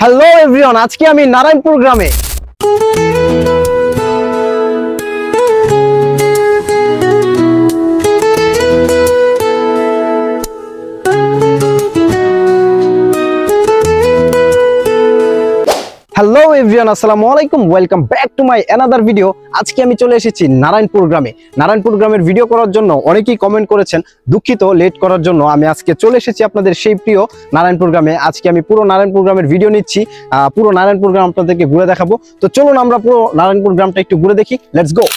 Hello everyone, আজকে আমি নারায়ণপুর গ্রামে। হ্যালো এভরিওয়ান, আসসালামু আলাইকুম, welcome back to my another video. আজকে আমি চলে এসেছি নারায়ণপুর গ্রামে। নারায়ণপুর গ্রামের ভিডিও করার জন্য অনেকেই কমেন্ট করেছেন, দুঃখিত লেট করার জন্য। আমি আজকে চলে এসেছি আপনাদের সেই প্রিয় নারায়ণপুর গ্রামে। আজকে আমি পুরো নারায়ণপুর গ্রামের ভিডিও নিচ্ছি, পুরো নারায়ণপুর গ্রাম আপনাদেরকে ঘুরে দেখাবো। তো চলুন আমরা পুরো নারায়ণপুর গ্রামটা একটু ঘুরে দেখি, লেটস গো।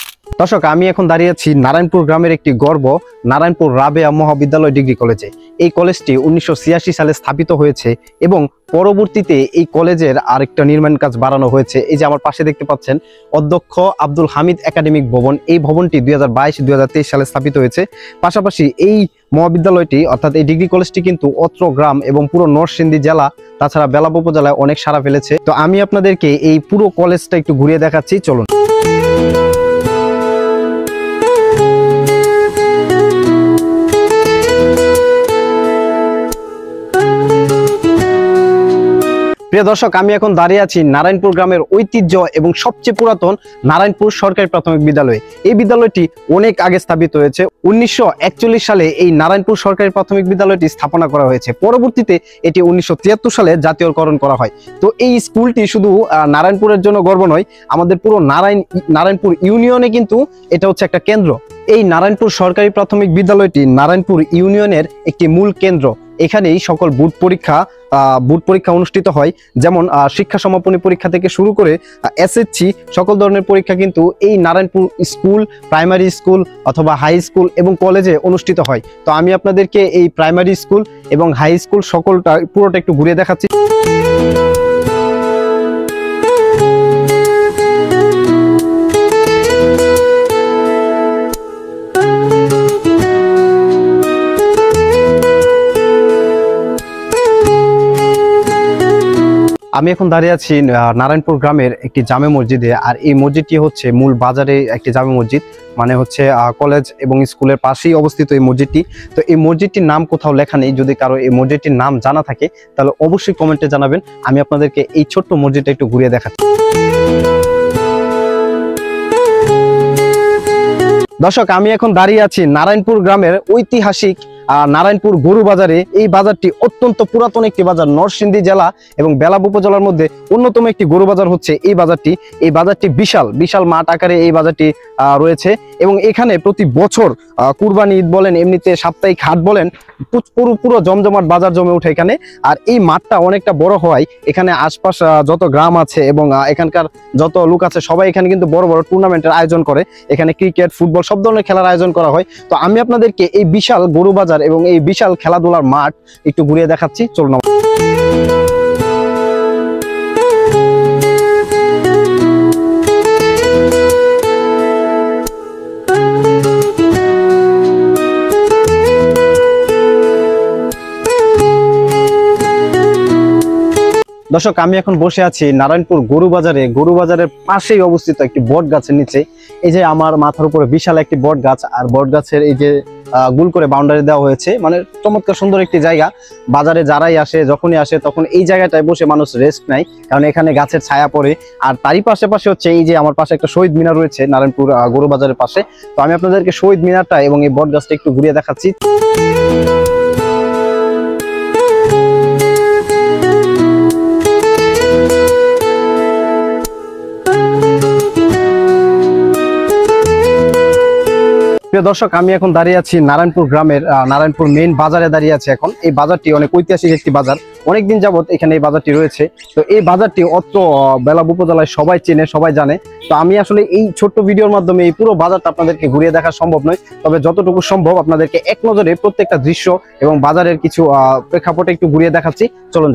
দর্শক, আমি এখন দাঁড়িয়ে আছি নারায়ণপুর গ্রামের একটি গর্ব, নারায়ণপুর রাবেয়া মহাবিদ্যালয় ডিগ্রি কলেজে। এই কলেজটি 1986 সালে স্থাপিত হয়েছে এবং পরবর্তীতে এই কলেজের আরেকটা নির্মাণ কাজ বাড়ানো হয়েছে। এই যে আমার পাশে দেখতে পাচ্ছেন, অধ্যক্ষ আব্দুল হামিদ একাডেমিক ভবন। এই ভবনটি 2022-2023 সালে স্থাপিত হয়েছে। পাশাপাশি এই মহাবিদ্যালয়টি অর্থাৎ এই ডিগ্রি কলেজটি কিন্তু অত্র গ্রাম এবং পুরো নরসিংদী জেলা, তাছাড়া বেলাব উপজেলায় অনেক সাড়া ফেলেছে। তো আমি আপনাদেরকে এই পুরো কলেজটা একটু ঘুরিয়ে দেখাচ্ছি, চলুন। প্রিয় দর্শক, আমি এখন দাঁড়িয়ে আছি নারায়ণপুর গ্রামের ঐতিহ্য এবং সবচেয়ে পুরাতন নারায়ণপুর সরকারি প্রাথমিক বিদ্যালয়ে। এই বিদ্যালয়টি অনেক আগে স্থাপিত হয়েছে। 1941 সালে এই নারায়ণপুর সরকারি প্রাথমিক বিদ্যালয়টি স্থাপনা করা হয়েছে। পরবর্তীতে এটি 1973 সালে জাতীয়করণ করা হয়। তো এই স্কুলটি শুধু নারায়ণপুরের জন্য গর্ব নয়, আমাদের পুরো নারায়ণপুর ইউনিয়নে কিন্তু এটা হচ্ছে একটা কেন্দ্র। এই নারায়ণপুর সরকারি প্রাথমিক বিদ্যালয়টি নারায়ণপুর ইউনিয়নের একটি মূল কেন্দ্র। এখানেই সকল বোর্ড পরীক্ষা অনুষ্ঠিত হয়, যেমন শিক্ষা সমাপনী পরীক্ষা থেকে শুরু করে এসএসসি সকল ধরনের পরীক্ষা কিন্তু এই নারায়ণপুর স্কুল, প্রাইমারি স্কুল অথবা হাই স্কুল এবং কলেজে অনুষ্ঠিত হয়। তো আমি আপনাদেরকে এই প্রাইমারি স্কুল এবং হাই স্কুল সকলটা পুরোটা একটু ঘুরিয়ে দেখাচ্ছি। আমি এখন দাঁড়িয়ে আছি নারায়ণপুর গ্রামের একটি জামে মসজিদে। আর এই মসজিদটি হচ্ছে মূল বাজারে একটি জামে মসজিদ, মানে হচ্ছে কলেজ এবং স্কুলের পাশেই অবস্থিত এই মসজিদটি। তো এই মসজিদটির নাম কোথাও লেখা নেই। যদি কারো এই মসজিদটির নাম জানা থাকে তাহলে অবশ্যই কমেন্টে জানাবেন। আমি আপনাদেরকে এই ছোট্ট মসজিদটা একটু ঘুরিয়ে দেখাচ্ছি। দর্শক, আমি এখন দাঁড়িয়ে আছি নারায়ণপুর গ্রামের ঐতিহাসিক নারায়ণপুর গরু বাজারে। এই বাজারটি অত্যন্ত পুরাতন একটি বাজার। নরসিংদী জেলা এবং বেলাব উপজেলার মধ্যে অন্যতম একটি গরু বাজার হচ্ছে এই বাজারটি। এই বাজারটি বিশাল মাঠ আকারে এই বাজারটি রয়েছে এবং এখানে প্রতি বছর কুরবানি ঈদ বলেন, এমনিতে সাপ্তাহিক হাট বলেন, পুরো জমজমাট বাজার জমে ওঠে এখানে। আর এই মাঠটা অনেকটা বড় হওয়ায় এখানে আশপাশ যত গ্রাম আছে এবং এখানকার যত লোক আছে সবাই এখানে কিন্তু বড় বড় টুর্নামেন্টের আয়োজন করে। এখানে ক্রিকেট, ফুটবল সব ধরনের খেলার আয়োজন করা হয়। তো আমি আপনাদেরকে এই বিশাল গরু বাজার এবং এই বিশাল খেলাধুলার মাঠ একটু ঘুরিয়ে দেখাচ্ছি, চলুন। দর্শক, আমি এখন বসে আছি নারায়ণপুর গরু বাজারে। গরু বাজারের পাশেই অবস্থিত একটি বট গাছের নিচে। এই যে আমার মাথার উপরে বিশাল একটি বট গাছ, আর বট গাছের এই যে গোল করে বাউন্ডারি দেওয়া হয়েছে, মানে চমৎকার সুন্দর একটি জায়গা। বাজারে যারাই আসে, যখনই আসে তখন এই জায়গাটায় বসে মানুষ রেস্ট নেয়, কারণ এখানে গাছের ছায়া পড়ে। আর তারই পাশে হচ্ছে এই যে আমার পাশে একটা শহীদ মিনার রয়েছে নারায়ণপুর গরু বাজারের পাশে। তো আমি আপনাদেরকে শহীদ মিনারটা এবং এই বট গাছটা একটু ঘুরিয়ে দেখাচ্ছি। প্রিয় দর্শক, আমি এখন দাঁড়িয়ে আছি নারায়ণপুর গ্রামের নারায়ণপুর মেইন বাজারে দাঁড়িয়ে আছি এখন। এই বাজারটি অনেক ঐতিহাসিক একটি বাজার, অনেকদিন যাবত এখানে এই বাজারটি রয়েছে। তো এই বাজারটি অত্র বেলাব উপজেলায় সবাই চেনে, সবাই জানে। তো আমি আসলে এই ছোট্ট ভিডিওর মাধ্যমে এই পুরো বাজারটা আপনাদেরকে ঘুরিয়ে দেখা সম্ভব নয়, তবে যতটুকু সম্ভব আপনাদেরকে এক নজরে প্রত্যেকটা দৃশ্য এবং বাজারের কিছু প্রেক্ষাপটে একটু ঘুরিয়ে দেখাচ্ছি, চলুন।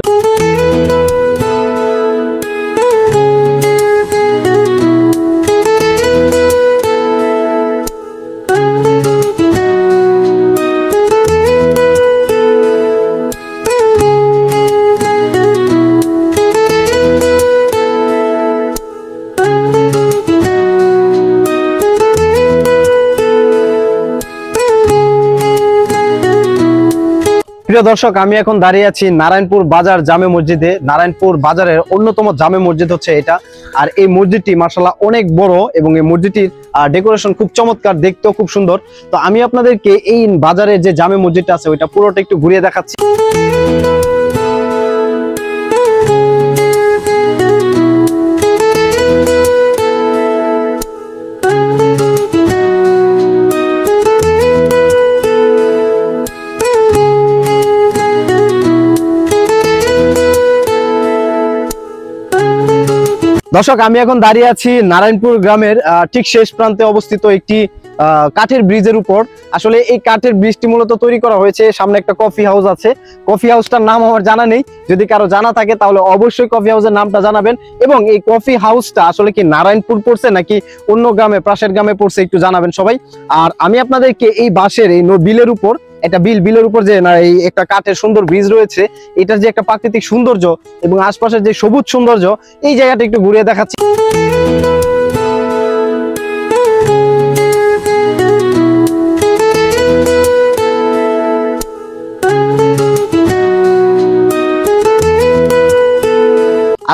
প্রিয় দর্শক, আমি এখন দাঁড়িয়ে আছি নারায়ণপুর বাজার জামে মসজিদে। নারায়ণপুর বাজারের অন্যতম জামে মসজিদ হচ্ছে এটা। আর এই মসজিদটি মাশাআল্লাহ অনেক বড় এবং এই মসজিদটির ডেকোরেশন খুব চমৎকার, দেখতেও খুব সুন্দর। তো আমি আপনাদেরকে এই বাজারের যে জামে মসজিদটা আছে ওইটা পুরোটা একটু ঘুরিয়ে দেখাচ্ছি। দর্শক, আমি এখন দাঁড়িয়ে আছি নারায়ণপুর গ্রামের ঠিক শেষ প্রান্তে অবস্থিত একটি কাঠের ব্রিজের উপর। আসলে এই কাঠের ব্রিজটি মূলত তৈরি করা হয়েছে, সামনে একটা কফি হাউস আছে। কফি হাউসটার নাম আমার জানা নেই, যদি কারো জানা থাকে তাহলে অবশ্যই কফি হাউসের নামটা জানাবেন। এবং এই কফি হাউসটা আসলে কি নারায়ণপুর পড়ছে নাকি অন্য গ্রামে, পাশের গ্রামে পড়ছে, একটু জানাবেন সবাই। আর আমি আপনাদেরকে এই বাঁশের এই বিলের উপর, একটা বিলের উপর যে এই একটা কাঠের সুন্দর ব্রিজ রয়েছে, এটার যে একটা প্রাকৃতিক সৌন্দর্য এবং আশপাশের যে সবুজ সৌন্দর্য, এই জায়গাটা একটু ঘুরিয়ে দেখাচ্ছি।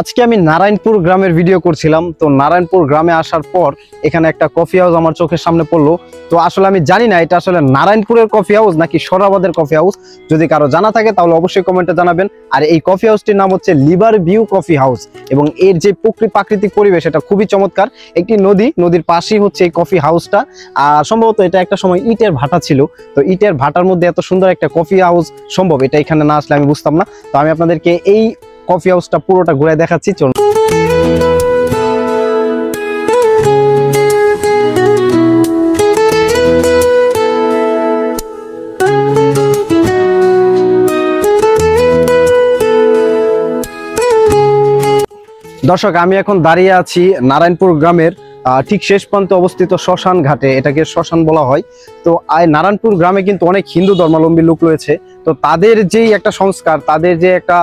আজকে আমি নারায়ণপুর গ্রামের ভিডিও করছিলাম। তো নারায়ণপুর গ্রামে আসার পর এখানে একটা কফি হাউস আমার চোখের সামনে পড়লো। তো আসলে আমি জানি না এটা আসলে নারায়ণপুরের কফি হাউস নাকি সোহরাবাদের কফি হাউস। যদি কারো জানা থাকে তাহলে অবশ্যই কমেন্টে জানাবেন। আর এই কফি হাউসটির নাম হচ্ছে লিভার ভিউ কফি হাউস এবং এর যে প্রাকৃতিক পরিবেশ এটা খুবই চমৎকার। একটি নদীর পাশেই হচ্ছে এই কফি হাউসটা। আর সম্ভবত এটা একটা সময় ইটের ভাটা ছিল। তো ইটের ভাটার মধ্যে এত সুন্দর একটা কফি হাউস সম্ভব, এটা এখানে না আসলে আমি বুঝতাম না। তো আমি আপনাদেরকে এই কফি হাউসটা পুরোটা ঘুরে দেখাচ্ছি, চলুন। দর্শক, আমি এখন দাঁড়িয়ে আছি নারায়ণপুর গ্রামের ঠিক শেষ প্রান্তে অবস্থিত শ্মশান ঘাটে, এটাকে শ্মশান বলা হয়। তো নারায়ণপুর গ্রামে কিন্তু অনেক হিন্দু ধর্মাবলম্বী লোক রয়েছে। তো তাদের যেই একটা সংস্কার, তাদের যে একটা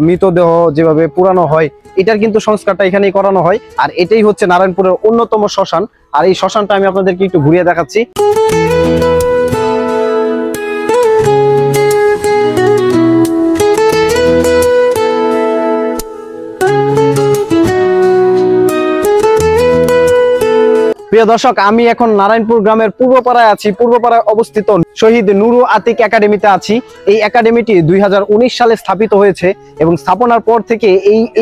মৃতদেহ যেভাবে পুরানো হয়, এটার কিন্তু সংস্কারটা এখানেই করানো হয়। আর এটাই হচ্ছে নারায়ণপুরের অন্যতম শ্মশান। আর এই শ্মশানটা আমি আপনাদেরকে একটু ঘুরিয়ে দেখাচ্ছি। প্রিয় দর্শক, আমি এখন নারায়ণপুর গ্রামের পূর্বপাড়ায় আছি। পূর্বপাড়ায় অবস্থিত শহীদ নুরু আতিক একাডেমিতে আছি। এই একাডেমিটি 2019 সালে স্থাপিত হয়েছে এবং স্থাপনার পর থেকে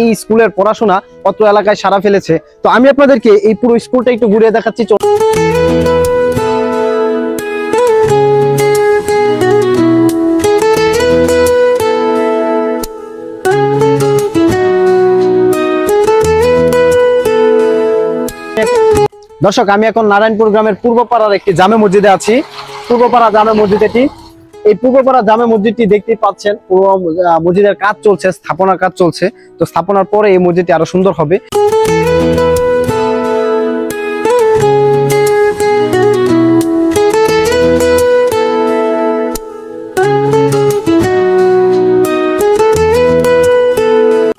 এই স্কুলের পড়াশোনা অত্র এলাকায় সাড়া ফেলেছে। তো আমি আপনাদেরকে এই পুরো স্কুলটা একটু ঘুরিয়ে দেখাচ্ছি। দর্শক, আমি এখন নারায়ণপুর গ্রামের পূর্বপাড়ার একটি জামে মসজিদে আছি। পূর্বপাড়া জামে মসজিদ এটি। এই পূর্বপাড়া জামে মসজিদটি দেখতেই পাচ্ছেন, পুরো মসজিদের কাজ চলছে, স্থাপনার কাজ চলছে। তো স্থাপনার পরে এই মসজিদটি আরো সুন্দর হবে।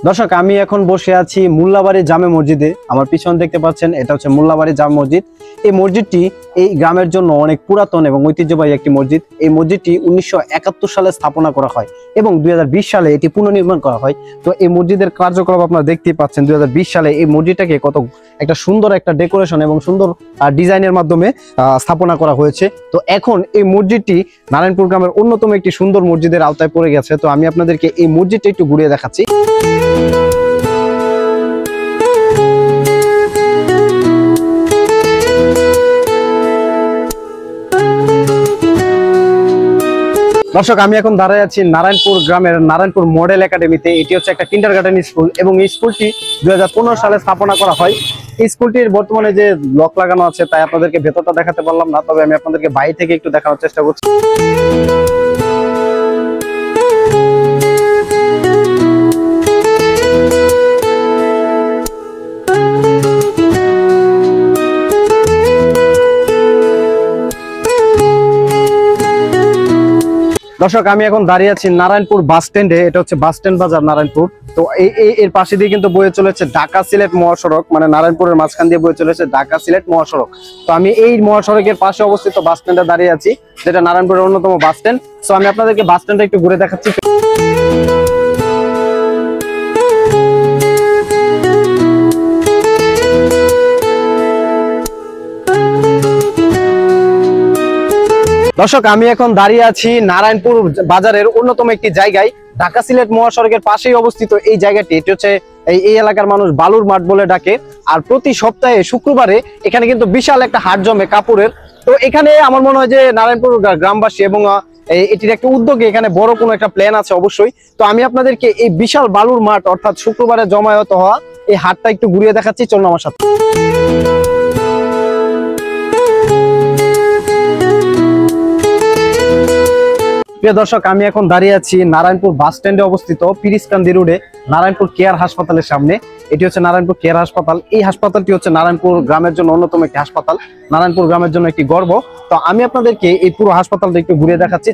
দর্শক, আমি এখন বসে আছি মোল্লাবাড়ি জামে মসজিদে। আমার পিছনে দেখতে পাচ্ছেন, এটা হচ্ছে মোল্লাবাড়ি জামে মসজিদ। এই মসজিদটি এই গ্রামের জন্য অনেক পুরাতন এবং ঐতিহ্যবাহী একটি মসজিদ। এই মসজিদটি 1971 সালে স্থাপনা করা হয় এবং 2020 সালে এটি পুনর্নির্মাণ করা হয়। তো এই মসজিদের কার্যকলাপ আপনারা দেখতেই পাচ্ছেন। 2020 সালে এই মসজিদটাকে কত একটা সুন্দর একটা ডেকোরেশন এবং সুন্দর ডিজাইনের মাধ্যমে স্থাপনা করা হয়েছে। তো এখন এই মসজিদটি নারায়ণপুর গ্রামের অন্যতম একটি সুন্দর মসজিদের আওতায় পড়ে গেছে। তো আমি আপনাদেরকে এই মসজিদটা একটু ঘুরিয়ে দেখাচ্ছি। দর্শক, আমি এখন দাঁড়ায় আছি নারায়ণপুর গ্রামের নারায়ণপুর মডেল একাডেমিতে। এটি হচ্ছে একটা কিন্ডারগার্টেন স্কুল এবং এই স্কুলটি 2015 সালে স্থাপনা করা হয়। এই স্কুলটির বর্তমানে যে লক লাগানো আছে তাই আপনাদেরকে ভেতরটা দেখাতে পারলাম না, তবে আমি আপনাদেরকে বাইরে থেকে একটু দেখানোর চেষ্টা করছি। দর্শক, আমি এখন দাঁড়িয়ে আছি নারায়ণপুর বাস স্ট্যান্ডে। এটা হচ্ছে বাস স্ট্যান্ড বাজার নারায়ণপুর। তো এর পাশে দিয়ে কিন্তু বয়ে চলেছে ঢাকা সিলেট মহাসড়ক, মানে নারায়ণপুরের মাঝখান দিয়ে বয়ে চলেছে ঢাকা সিলেট মহাসড়ক। তো আমি এই মহাসড়কের পাশে অবস্থিত বাস স্ট্যান্ডে দাঁড়িয়ে আছি, যেটা নারায়ণপুরের অন্যতম বাস স্ট্যান্ড। তো আমি আপনাদেরকে বাস স্ট্যান্ডটা একটু ঘুরে দেখাচ্ছি। দর্শক, আমি এখন দাঁড়িয়ে আছি নারায়ণপুর বাজারের অন্যতম একটি জায়গায়, ঢাকা সিলেট মহাসড়কের পাশেই অবস্থিত এই জায়গাটি। এটি হচ্ছে এই এলাকার মানুষ বালুর মাঠ বলে ডাকে। আর প্রতি সপ্তাহে শুক্রবারে এখানে কিন্তু বিশাল একটা হাট জমে কাপড়ের। তো এখানে আমার মনে হয় যে নারায়ণপুর গ্রামবাসী এবং এটির একটা উদ্যোগে এখানে বড় কোনো একটা প্ল্যান আছে অবশ্যই। তো আমি আপনাদেরকে এই বিশাল বালুর মাঠ অর্থাৎ শুক্রবারে জমায়েত হওয়া এই হাটটা একটু ঘুরিয়ে দেখাচ্ছি, চলুন আমার সাথে। প্রিয় দর্শক, আমি এখন দাঁড়িয়ে আছি নারায়ণপুর বাস স্ট্যান্ডে অবস্থিত পিরিসকান্দি রোডে নারায়ণপুর কেয়ার হাসপাতালের সামনে। এটি হচ্ছে নারায়ণপুর কেয়ার হাসপাতাল। এই হাসপাতালটি হচ্ছে নারায়ণপুর গ্রামের জন্য অন্যতম একটি হাসপাতাল, নারায়ণপুর গ্রামের জন্য একটি গর্ব। তো আমি আপনাদেরকে এই পুরো হাসপাতালটা একটু ঘুরিয়ে দেখাচ্ছি।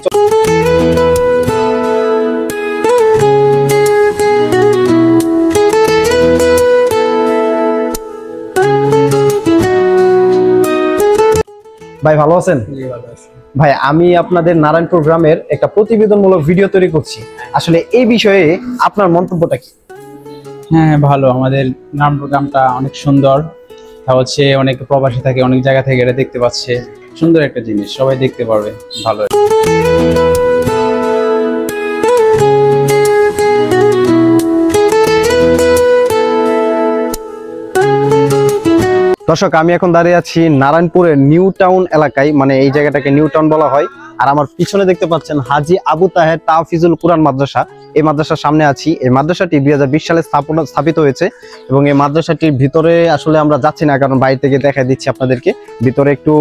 ভাই ভালো আছেন? ভাই, আমি আপনাদের নারায়ণপুর গ্রামের একটা প্রতিবেদনমূলক ভিডিও তৈরি করছি, আসলে এই বিষয়ে আপনার মন্তব্যটা কি? হ্যাঁ, ভালো। আমাদের নারায়ণপুর গ্রামটা অনেক সুন্দর। তা হচ্ছে অনেক প্রবাসী থাকে অনেক জায়গা থেকে, এটা দেখতে পাচ্ছে। সুন্দর একটা জিনিস, সবাই দেখতে পারবে। ভালো। দর্শক, আমি এখন দাঁড়িয়ে আছি নারায়ণপুরের নিউ টাউন এলাকায়, মানে এই জায়গাটাকে নিউ টাউন বলা হয়। আর আমার পিছনে দেখতে পাচ্ছেন হাজী আবু তাহের তাহফিজুল কুরআন মাদ্রাসা। এই মাদ্রাসার সামনে আছি। এই মাদ্রাসাটি 2020 সালে স্থাপিত হয়েছে এবং এই মাদ্রাসাটির ভিতরে আসলে আমরা যাচ্ছি না, কারণ বাইরে থেকে দেখাই দিচ্ছি আপনাদেরকে। ভিতরে একটু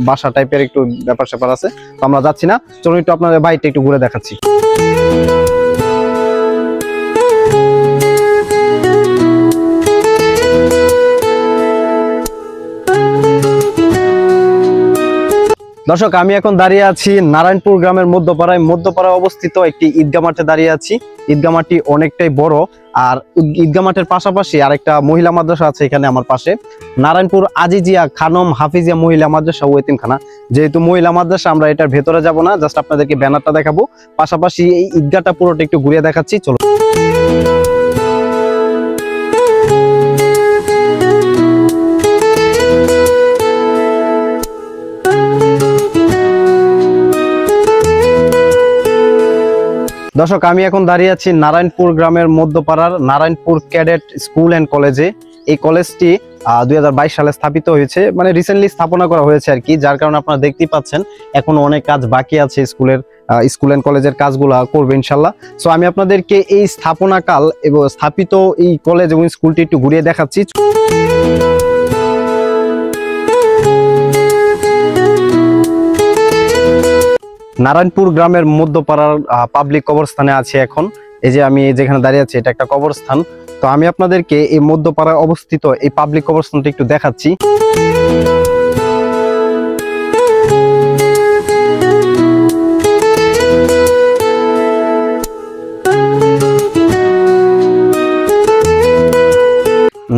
বাসা টাইপের একটু ব্যাপার স্যাপার আছে, তো আমরা যাচ্ছি না। চলুন একটু আপনাদের বাইরে একটু ঘুরে দেখাচ্ছি। দর্শক, আমি এখন দাঁড়িয়ে আছি নারায়ণপুর গ্রামের মধ্যপাড়ায় অবস্থিত একটি ঈদগাহ মাঠে দাঁড়িয়ে আছি। ঈদগাহ মাঠটি অনেকটাই বড়, আর ঈদগাহ মাঠের পাশাপাশি আরেকটা মহিলা মাদ্রাসা আছে এখানে আমার পাশে, নারায়ণপুর আজিজিয়া খানম হাফিজিয়া মহিলা মাদ্রাসা ও এতিমখানা। যেহেতু মহিলা মাদ্রাসা, আমরা এটার ভেতরে যাব না, জাস্ট আপনাদেরকে ব্যানারটা দেখাবো, পাশাপাশি এই ঈদগাহটা পুরোটা একটু ঘুরিয়ে দেখাচ্ছি, চলো। দর্শক, আমি এখন দাঁড়িয়ে আছি নারায়ণপুর গ্রামের মধ্যপাড়ার নারায়ণপুর ক্যাডেট স্কুল অ্যান্ড কলেজে। এই কলেজটি 2022 সালে স্থাপিত হয়েছে, মানে রিসেন্টলি স্থাপনা করা হয়েছে আর কি, যার কারণে আপনারা দেখতেই পাচ্ছেন এখন অনেক কাজ বাকি আছে। স্কুল অ্যান্ড কলেজের কাজগুলো করবে ইনশাল্লাহ। সো আমি আপনাদেরকে এই স্থাপনাকাল এবং স্থাপিত এই কলেজ এবং স্কুলটি একটু ঘুরিয়ে দেখাচ্ছি। নারায়ণপুর গ্রামের মধ্যপাড়ার পাবলিক কবরস্থানে আছে এখন। এই যে আমি যেখানে দাঁড়িয়ে আছি, এটা একটা কবরস্থান। তো আমি আপনাদেরকে এই মধ্যপাড়ায় অবস্থিত এই পাবলিক কবরস্থানটা একটু দেখাচ্ছি।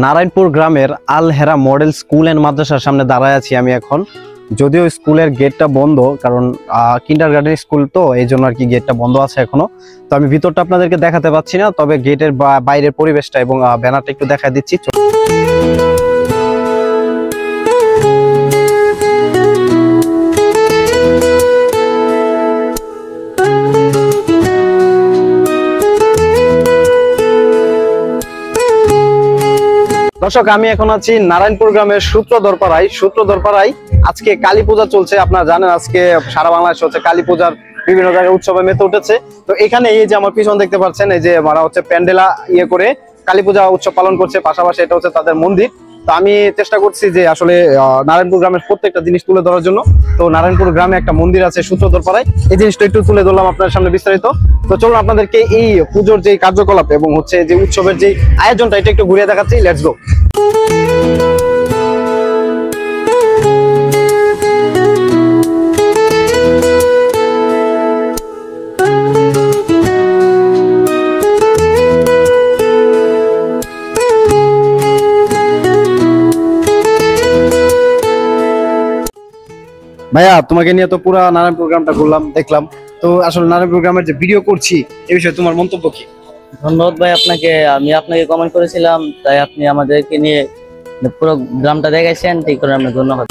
নারায়ণপুর গ্রামের আল হেরা মডেল স্কুল অ্যান্ড মাদ্রাসার সামনে দাঁড়ায় আছি আমি এখন। যদিও স্কুলের গেটটা বন্ধ, কারণ কিন্ডারগার্টেন স্কুল তো এই জন্য আর কি গেটটা বন্ধ আছে এখনো। তো আমি ভিতরটা আপনাদেরকে দেখাতে পাচ্ছি না, তবে গেটের বাইরের পরিবেশটা এবং ব্যানারটা একটু দেখা দিচ্ছি। দর্শক, আমি এখন আছি নারায়ণপুর গ্রামের সূত্রধরপাড়ায়। আজকে কালী পূজা চলছে, আপনারা জানেন আজকে সারা বাংলাদেশে হচ্ছে কালী পূজার বিভিন্ন জায়গায় উৎসবে মেতে উঠেছে। তো এখানে এই যে আমার পিছন দেখতে পাচ্ছেন, এই যে মারা হচ্ছে প্যান্ডেলা করে কালী পূজা উৎসব পালন করছে, পাশাপাশি এটা হচ্ছে তাদের মন্দির। তো আমি চেষ্টা করছি যে আসলে নারায়ণপুর গ্রামের প্রত্যেকটা জিনিস তুলে ধরার জন্য। তো নারায়ণপুর গ্রামে একটা মন্দির আছে সূত্রধরপাড়ায়, এই জিনিসটা একটু তুলে ধরলাম আপনার সামনে বিস্তারিত। তো চলুন আপনাদেরকে এই পুজোর যে কার্যকলাপ এবং হচ্ছে যে উৎসবের যে আয়োজনটা, এটা একটু ঘুরিয়ে দেখাচ্ছি। Let's go. ভাইয়া তোমাকে নিয়ে তো পুরো নারায়ণ প্রোগ্রামটা ঘুরলাম, দেখলাম। তো আসলে নারায়ণ প্রোগ্রামের যে ভিডিও করছি এই বিষয়ে তোমার মন্তব্য কি? ধন্যবাদ ভাই আপনাকে। আমি আপনাকে কমেন্ট করেছিলাম, তাই আপনি আমাদেরকে নিয়ে পুরো গ্রামটা দেখাইছেন, ঠিক করে আপনাকে ধন্যবাদ।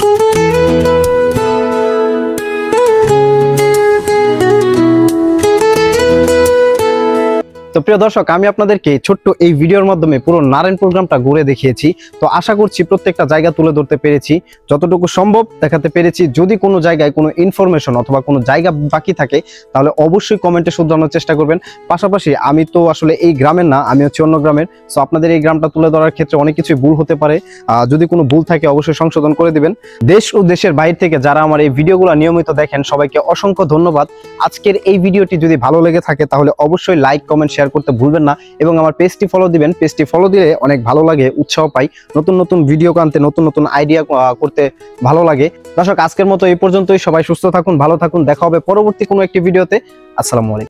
তো প্রিয় দর্শক, আমি আপনাদেরকে ছোট্ট এই ভিডিওর মাধ্যমে পুরো নারায়ণ প্রোগ্রামটা ঘুরে দেখিয়েছি। তো আশা করছি প্রত্যেকটা জায়গা তুলে ধরতে পেরেছি, যতটুকু সম্ভব দেখাতে পেরেছি। যদি কোনো জায়গায় কোনো ইনফরমেশন অথবা কোনো জায়গা বাকি থাকে তাহলে অবশ্যই কমেন্টে শুধরানোর চেষ্টা করবেন। পাশাপাশি আমি তো আসলে এই গ্রামের না, আমি হচ্ছে অন্য গ্রামের। সো আপনাদের এই গ্রামটা তুলে ধরার ক্ষেত্রে অনেক কিছুই ভুল হতে পারে, যদি কোনো ভুল থাকে অবশ্যই সংশোধন করে দিবেন। দেশ ও দেশের বাইরে থেকে যারা আমার এই ভিডিওগুলো নিয়মিত দেখেন সবাইকে অসংখ্য ধন্যবাদ। আজকের এই ভিডিওটি যদি ভালো লেগে থাকে তাহলে অবশ্যই লাইক, কমেন্ট, শেয়ার করতে ভুলবেন না এবং আমার পেজটি ফলো দিবেন। পেজটি ফলো দিলে অনেক ভালো লাগে, উৎসাহ পাই, নতুন নতুন ভিডিও আনতে, নতুন নতুন আইডিয়া করতে ভালো লাগে। দর্শক, আজকের মতো এই পর্যন্তই। সবাই সুস্থ থাকুন, ভালো থাকুন, দেখা হবে পরবর্তী কোনো একটি ভিডিওতে। আসসালামু আলাইকুম।